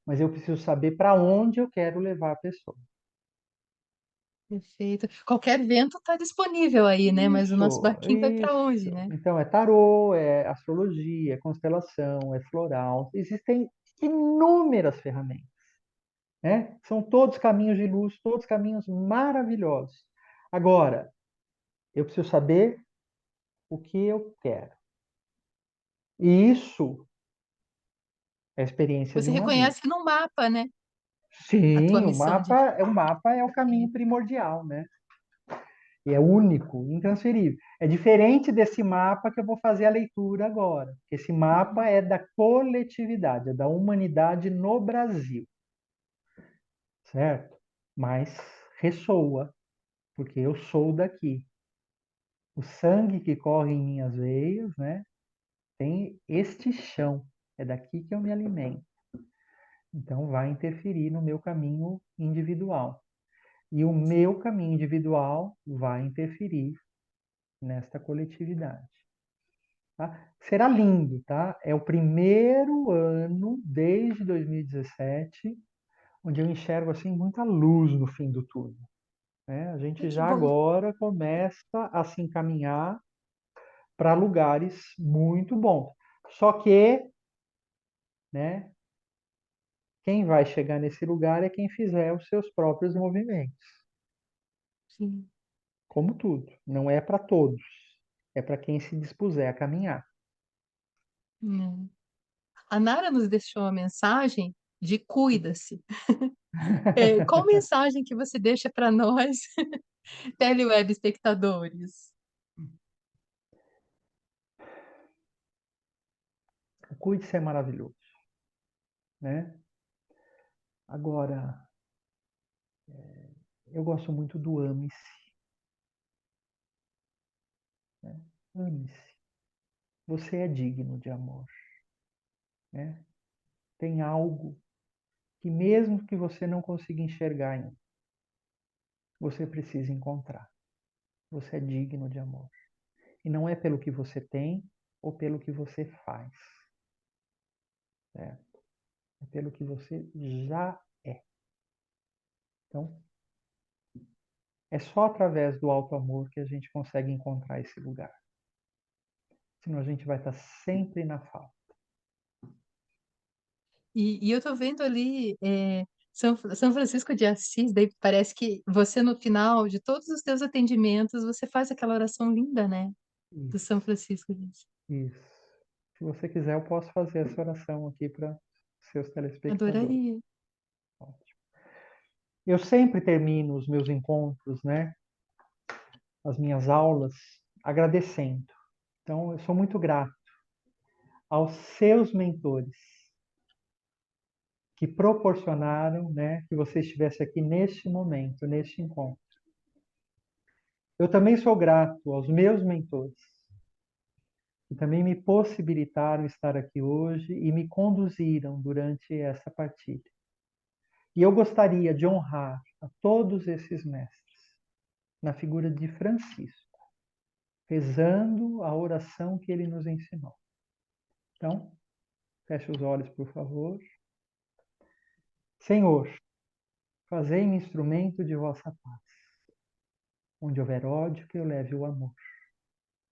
mas eu preciso saber para onde eu quero levar a pessoa. perfeito. Qualquer vento está disponível aí, né? Mas o nosso Isso, barquinho vai para onde, isso. né? Então, é tarô, é astrologia, é constelação, é floral. Existem inúmeras ferramentas, né? São todos caminhos de luz, todos caminhos maravilhosos. Agora, eu preciso saber o que eu quero. E isso é a experiência de Você uma vida. reconhece no mapa, né? A tua Sim, missão de o mapa é o caminho vida. primordial, né? E é único, intransferível. É diferente desse mapa que eu vou fazer a leitura agora. Esse mapa é da coletividade, é da humanidade no Brasil, certo? Mas ressoa, porque eu sou daqui. O sangue que corre em minhas veias, né, tem este chão. É daqui que eu me alimento. Então vai interferir no meu caminho individual. E o meu caminho individual vai interferir nesta coletividade. Tá? Será lindo, tá? É o primeiro ano desde 2017 onde eu enxergo assim muita luz no fim do túnel, né? A Ai, gente que já bom. agora começa a se encaminhar para lugares muito bons. Só que, né, quem vai chegar nesse lugar é quem fizer os seus próprios movimentos. Sim. Como tudo, não é para todos, é para quem se dispuser a caminhar. Hum. A Nara nos deixou uma mensagem de cuida-se. Qual mensagem que você deixa para nós, teleweb espectadores? O cuide-se é maravilhoso, né? Agora, eu gosto muito do ame-se, né? Ame-se. Você é digno de amor, né? Tem algo que mesmo que você não consiga enxergar ainda, você precisa encontrar. Você é digno de amor. E não é pelo que você tem ou pelo que você faz, né? É pelo que você já é. Então, é só através do alto amor que a gente consegue encontrar esse lugar. Senão a gente vai estar sempre na falta. E eu tô vendo ali São Francisco de Assis, daí parece que você, no final de todos os teus atendimentos, você faz aquela oração linda, né? Do São Isso, Francisco de Assis. isso. Se você quiser, eu posso fazer essa oração aqui para seus telespectadores. Adoraria. Ótimo. Eu sempre termino os meus encontros, né, as minhas aulas, agradecendo. Então, eu sou muito grato aos seus mentores que proporcionaram, né, que você estivesse aqui neste momento, neste encontro. Eu também sou grato aos meus mentores, que também me possibilitaram estar aqui hoje e me conduziram durante essa partilha. E eu gostaria de honrar a todos esses mestres na figura de Francisco, rezando a oração que ele nos ensinou. Então, feche os olhos, por favor. Senhor, fazei-me instrumento de vossa paz. Onde houver ódio, que eu leve o amor.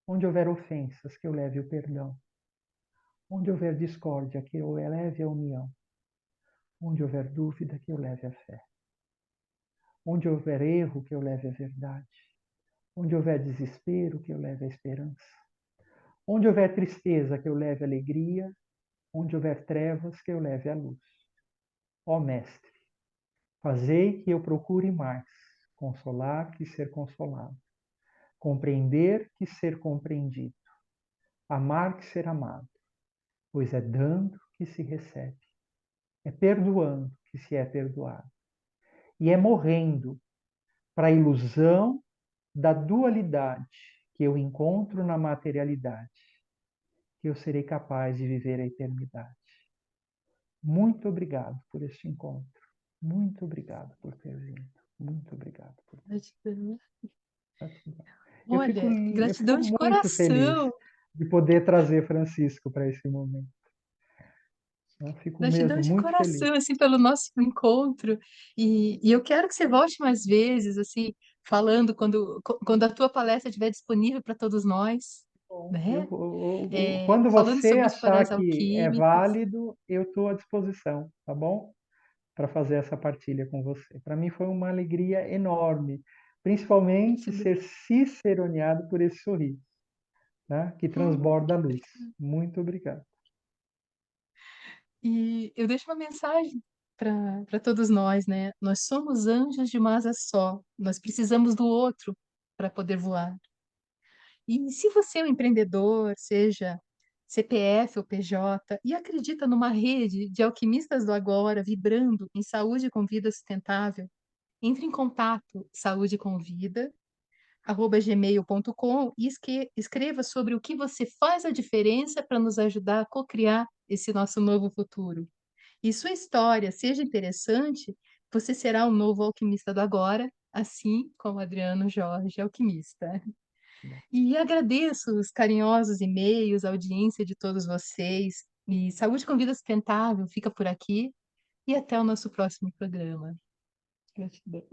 Onde houver ofensas, que eu leve o perdão. Onde houver discórdia, que eu eleve a união. Onde houver dúvida, que eu leve a fé. Onde houver erro, que eu leve a verdade. Onde houver desespero, que eu leve a esperança. Onde houver tristeza, que eu leve a alegria. Onde houver trevas, que eu leve a luz. Ó Mestre, fazei que eu procure mais consolar que ser consolado, compreender que ser compreendido, amar que ser amado, pois é dando que se recebe, é perdoando que se é perdoado, e é morrendo para a ilusão da dualidade que eu encontro na materialidade, que eu serei capaz de viver a eternidade. Muito obrigado por este encontro. Muito obrigado por ter vindo. Muito obrigado por ter Gratidão. vindo. Olha, Eu fico gratidão de muito feliz coração. de poder trazer Francisco para esse momento. Eu fico Gratidão mesmo de muito feliz. coração, assim, pelo nosso encontro. E eu quero que você volte mais vezes, assim, falando quando a tua palestra estiver disponível para todos nós, Bom, né? quando Falando você sobre os achar corais que é alquímicos. válido, eu estou à disposição, tá bom? Para fazer essa partilha com você. Para mim foi uma alegria enorme, principalmente Gratidão. ser ciceroneado por esse sorriso, tá? Que transborda a luz. Obrigada. Muito obrigado. E eu deixo uma mensagem para todos nós, né? Nós somos anjos de uma asa só. Nós precisamos do outro para poder voar. E se você é um empreendedor, seja CPF ou PJ, e acredita numa rede de alquimistas do agora vibrando em saúde com vida sustentável, entre em contato saúdeconvida@gmail.com e escreva sobre o que você faz a diferença para nos ajudar a co-criar esse nosso novo futuro. E sua história seja interessante, você será um novo alquimista do agora, assim como Adriano Jorge, alquimista. E agradeço os carinhosos e-mails, a audiência de todos vocês. E Saúde com Vida Sustentável fica por aqui e até o nosso próximo programa. Gratidão.